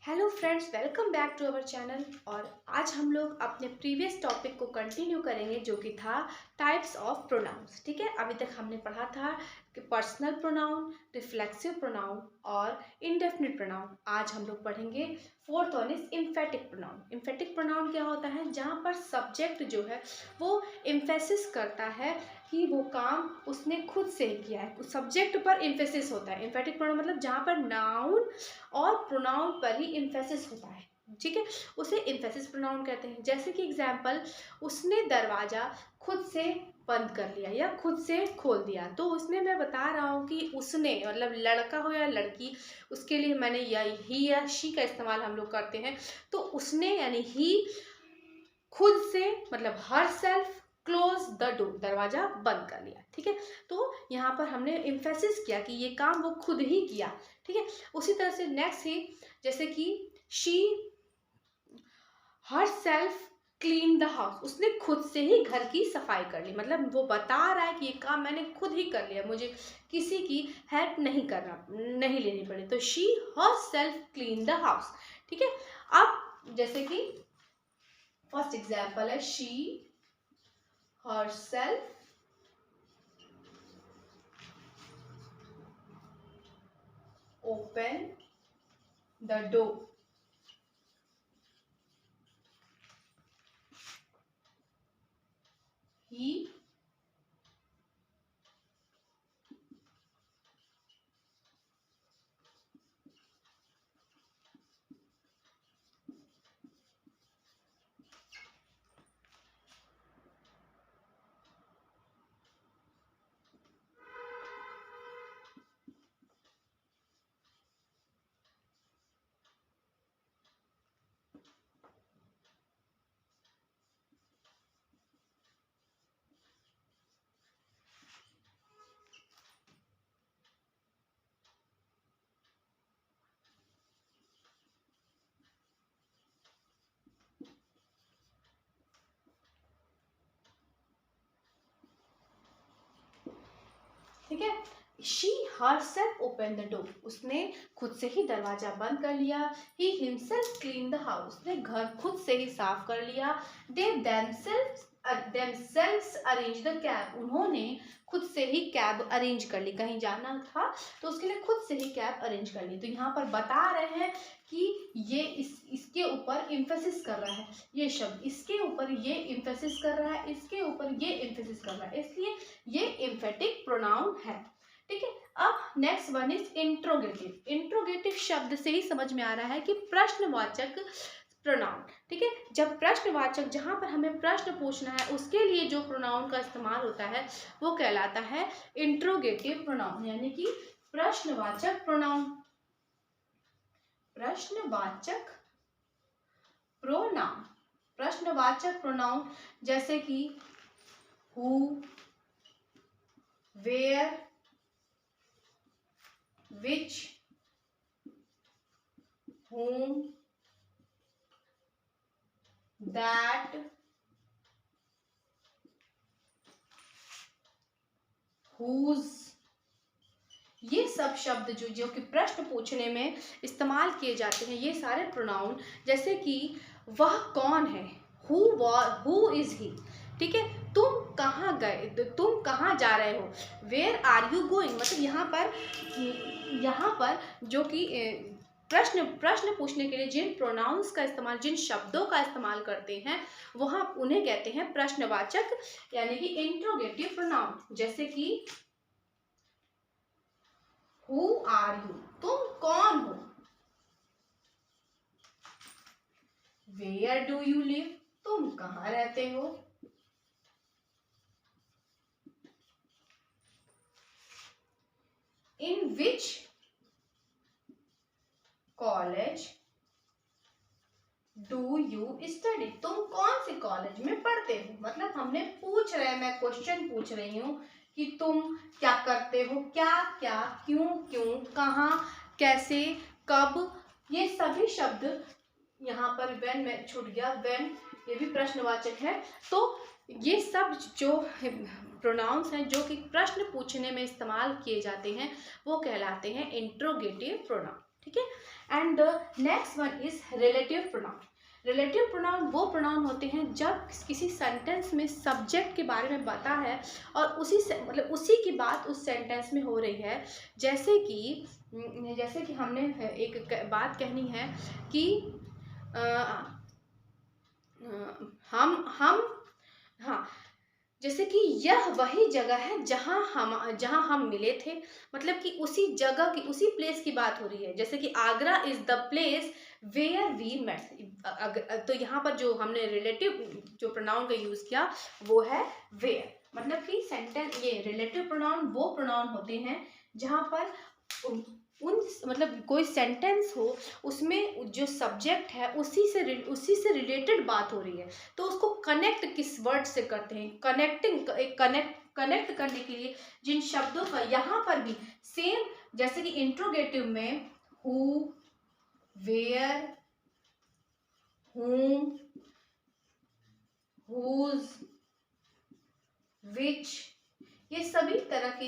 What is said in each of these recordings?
Hello friends, welcome back to our channel. और आज हम लोग अपने प्रीवियस टॉपिक को कंटिन्यू करेंगे जो कि था टाइप्स ऑफ प्रोनाउंस। ठीक है, अभी तक हमने पढ़ा था कि पर्सनल प्रोनाउन, रिफ्लेक्सिव प्रोनाउन और इंडेफिनिट प्रोनाउन। आज हम लोग पढ़ेंगे fourth one is emphatic pronoun. Emphatic pronoun क्या होता है? जहाँ पर सब्जेक्ट जो है वो एम्फेसिस करता है कि वो काम उसने खुद से ही किया है, सब्जेक्ट पर एम्फेसिस होता है। एम्फेटिक प्रोनाउन मतलब जहाँ पर नाउन और प्रोनाउन पर ही एम्फेसिस होता है। ठीक है, उसे एम्फेसिस प्रोनाउन कहते हैं। जैसे कि एग्जाम्पल, उसने दरवाजा खुद से बंद कर लिया या खुद से खोल दिया। तो उसमें मैं बता रहा हूँ कि उसने मतलब लड़का हो या लड़की, उसके लिए मैंने ही या शी का इस्तेमाल हम लोग करते हैं। तो उसने यानी ही खुद से मतलब her self close the door, दरवाजा बंद कर लिया। ठीक है, तो यहाँ पर हमने एम्फेसिस किया कि ये काम वो खुद ही किया। ठीक है, उसी तरह से नेक्स्ट है जैसे कि she her self clean the house, उसने खुद से ही घर की सफाई कर ली। मतलब वो बता रहा है कि ये काम मैंने खुद ही कर लिया, मुझे किसी की हेल्प नहीं लेनी पड़ी। तो she her self clean the house. ठीक है, अब जैसे कि फर्स्ट एग्जाम्पल है she herself open the door. He ठीक है, she herself opened the door, उसने खुद से ही दरवाजा बंद कर लिया। he himself cleaned the house, उसने घर खुद से ही साफ कर लिया। they themselves arranged the cab, उन्होंने खुद से ही कैब अरेंज कर ली। कहीं जाना था तो उसके लिए खुद से ही कैब अरेंज कर ली। तो यहाँ पर बता रहे हैं कि ये इसके ऊपर एम्फेसिस कर रहा है, ये शब्द इसके ऊपर ये एम्फेसिस कर रहा है, इसके ऊपर ये एम्फेसिस कर रहा है, इसलिए ये एम्फेटिक प्रोनाउन है। ठीक है, अब next one is interrogative. Interrogative शब्द से ही समझ में आ रहा है कि प्रश्नवाचक प्रोनाउन। ठीक है, जब प्रश्नवाचक, जहां पर हमें प्रश्न पूछना है उसके लिए जो प्रोनाउन का इस्तेमाल होता है वो कहलाता है इंट्रोगेटिव प्रोनाउन, यानी कि प्रश्नवाचक प्रोनाउन। प्रश्नवाचक प्रोनाउन, प्रश्नवाचक प्रोनाउन जैसे कि who, where, which, whom, that, whose, ये सब शब्द जो कि प्रश्न पूछने में इस्तेमाल किए जाते हैं, ये सारे प्रोनाउन। जैसे कि वह कौन है, हु इज ही। ठीक है, तुम कहाँ गए, तुम कहाँ जा रहे हो, वेयर आर यू गोइंग। मतलब यहाँ पर जो कि प्रश्न पूछने के लिए जिन प्रोनाउंस का इस्तेमाल, जिन शब्दों का इस्तेमाल करते हैं वहाँ उन्हें कहते हैं प्रश्नवाचक यानी कि इंट्रोगेटिव प्रोनाउन। जैसे कि हु आर यू, तुम कौन हो। वेयर डू यू लिव, तुम कहाँ रहते हो। इन which college do you study, तुम कौन से कॉलेज में पढ़ते हो। मतलब हमने पूछ रहे हैं, मैं क्वेश्चन पूछ रही हूँ कि तुम क्या करते हो, क्या क्या, क्यों क्यों, कहाँ, कैसे, कब, ये सभी शब्द यहाँ पर व्हेन में छूट गया, व्हेन ये भी प्रश्नवाचक है। तो ये सब जो प्रोनाउंस हैं जो कि प्रश्न पूछने में इस्तेमाल किए जाते हैं वो कहलाते हैं इंट्रोगेटिव प्रोनाउन। ठीक है। And the next one is relative pronoun. Relative pronoun वो प्रोनाउन होते हैं जब किसी सेंटेंस में सब्जेक्ट के बारे में बता है और उसी से मतलब उसी की बात उस सेंटेंस में हो रही है। जैसे कि हमने एक बात कहनी है कि हम हाँ, जैसे कि यह वही जगह है जहाँ हम मिले थे, मतलब कि उसी जगह की उसी प्लेस की बात हो रही है। जैसे कि Agra is the place where we met. तो यहाँ पर जो हमने रिलेटिव जो प्रोनाउन का यूज किया वो है वेयर। मतलब कि सेंटेंस ये रिलेटिव प्रोनाउन वो प्रोनाउन होते हैं जहाँ पर उन मतलब कोई सेंटेंस हो उसमें जो सब्जेक्ट है उसी से रिलेटेड बात हो रही है, तो उसको कनेक्ट किस वर्ड से करते हैं, कनेक्ट करने के लिए जिन शब्दों का यहाँ पर भी सेम, जैसे कि इंट्रोगेटिव में who, where, whom, whose, which, ये सभी तरह के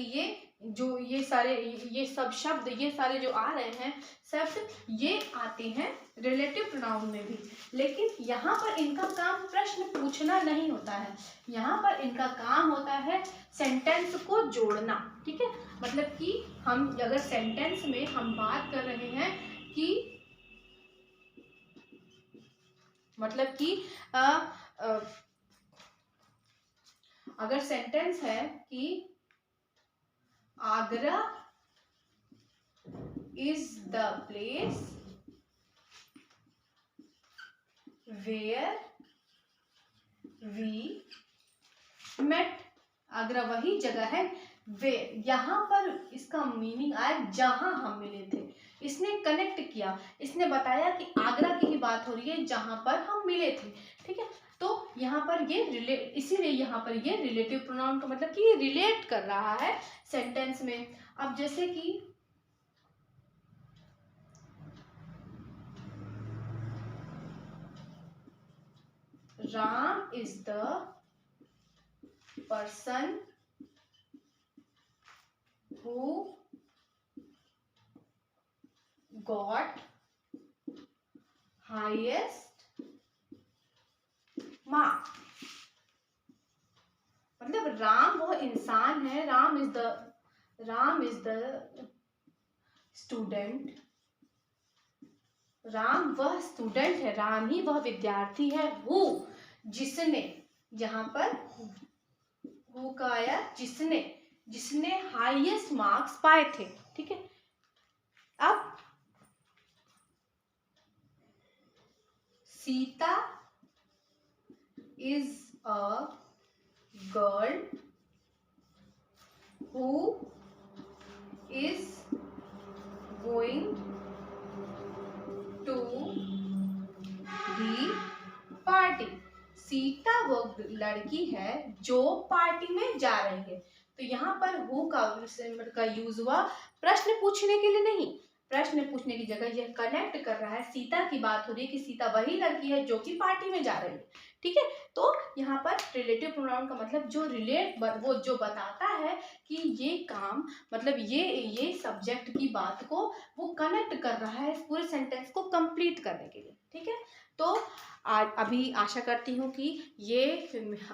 ये सब शब्द ये सारे जो आ रहे हैं शब्द ये आते हैं रिलेटिव प्रोनाउन में भी। लेकिन यहाँ पर इनका काम प्रश्न पूछना नहीं होता है, यहाँ पर इनका काम होता है सेंटेंस को जोड़ना। ठीक है, मतलब कि हम अगर सेंटेंस में हम बात कर रहे हैं कि मतलब कि अगर सेंटेंस है कि Agra is the place where we met। Agra वही जगह है वे, यहाँ पर इसका मीनिंग आया जहां हम मिले थे। इसने कनेक्ट किया, इसने बताया कि आगरा की ही बात हो रही है जहां पर हम मिले थे। ठीक है, तो यहाँ पर ये इसीलिए यहाँ पर ये रिलेटिव प्रोनाउन का मतलब कि ये रिलेट कर रहा है सेंटेंस में। अब जैसे कि Ram is the person who got highest mark। मतलब राम वो इंसान है, Ram is the student, Ram वह स्टूडेंट है, राम ही वह विद्यार्थी है। हु जिसने, जहां पर हु का आया जिसने हाईएस्ट मार्क्स पाए थे। ठीक है, अब Sita is a girl who is going to the party. Sita वो लड़की है जो पार्टी में जा रही है। तो यहाँ पर हु का यूज हुआ प्रश्न पूछने के लिए नहीं, प्रश्न पूछने की जगह यह कनेक्ट कर रहा है, सीता की बात हो रही है कि सीता वही लड़की है जो कि पार्टी में जा रही है। ठीक है, तो यहाँ पर रिलेटिव प्रोनाउन का मतलब वो जो बताता है कि ये काम मतलब ये सब्जेक्ट की बात को वो कनेक्ट कर रहा है पूरे सेंटेंस को कंप्लीट करने के लिए। ठीक है, तो अभी आशा करती हूँ कि ये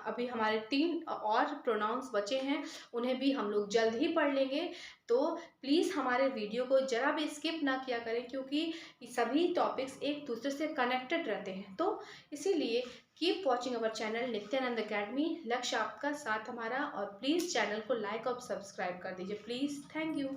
अभी हमारे 3 और प्रोनाउंस बचे हैं, उन्हें भी हम लोग जल्द ही पढ़ लेंगे। तो प्लीज़ हमारे वीडियो को जरा भी स्किप ना किया करें, क्योंकि सभी टॉपिक्स एक दूसरे से कनेक्टेड रहते हैं। तो इसीलिए keep watching our channel Nityanand academy. लक्ष्य आपका, साथ हमारा, और प्लीज़ चैनल को लाइक और सब्सक्राइब कर दीजिए प्लीज़। Thank you.